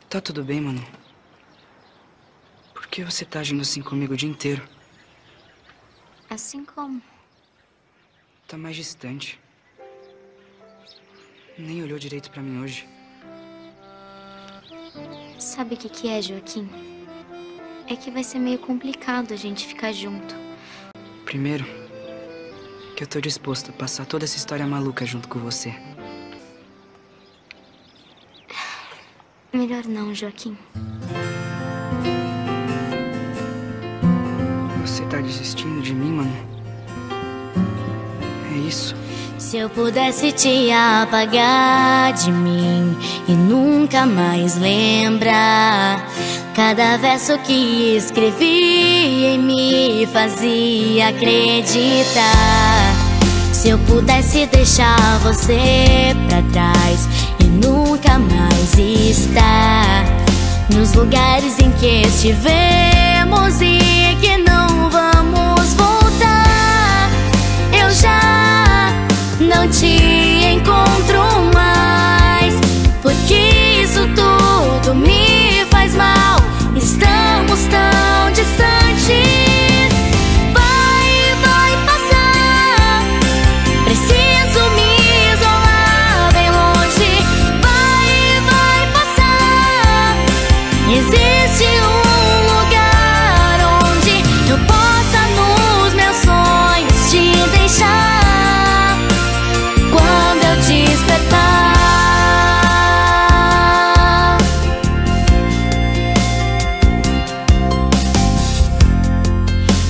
Tá tudo bem, mano? Por que você tá agindo assim comigo o dia inteiro? Assim como? Tá mais distante. Nem olhou direito pra mim hoje. Sabe o que é, Joaquim? É que vai ser meio complicado a gente ficar junto. Primeiro, que eu tô disposto a passar toda essa história maluca junto com você. Melhor não, Joaquim. Você tá desistindo de mim, mano? É isso? Se eu pudesse te apagar de mim e nunca mais lembrar, cada verso que escrevi em me fazia acreditar. Se eu pudesse deixar você pra trás e nunca mais estar nos lugares em que estivemos e que não vamos voltar, eu já não te encontro mais, porque isso tudo me faz mal. Estamos tão distantes. Vai passar. Preciso me isolar bem longe. Vai passar. Existe um lugar onde eu possa nos meus sonhos te deixar quando eu despertar.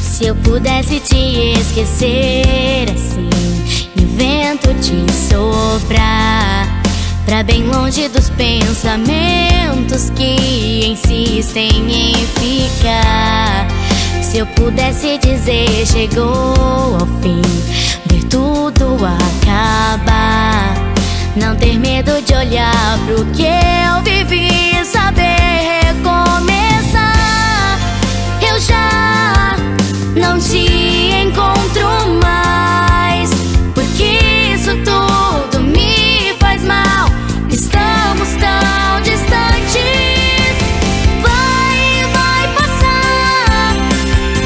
Se eu pudesse te esquecer assim, e o vento te soprar pra bem longe dos pensamentos que insistem em ficar. Se eu pudesse dizer chegou ao fim, ver tudo acabar, não ter medo de olhar pro que eu vivi, saber recomeçar, eu já não te encontro mais, porque isso tudo me faz mal. Estamos tão distantes. Vai passar.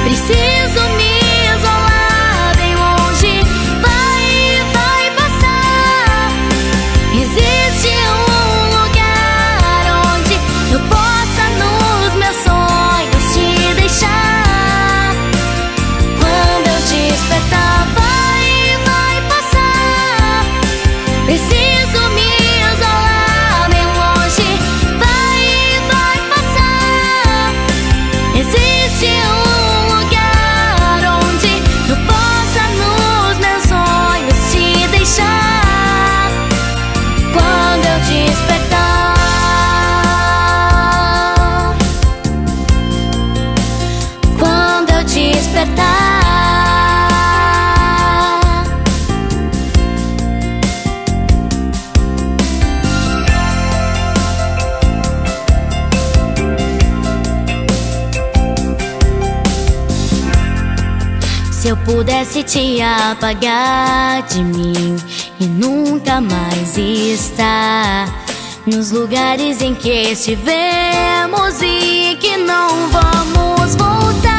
Preciso me isolar bem longe. Vai passar. Existe um lugar onde eu possa nos meus sonhos te deixar quando eu despertar. Vai passar. Preciso me isolar bem longe. Vai passar. Existe um lugar onde eu possa nos meus sonhos te deixar quando eu despertar. Quando eu despertar. Se eu pudesse te apagar de mim e nunca mais estar nos lugares em que estivemos e que não vamos voltar.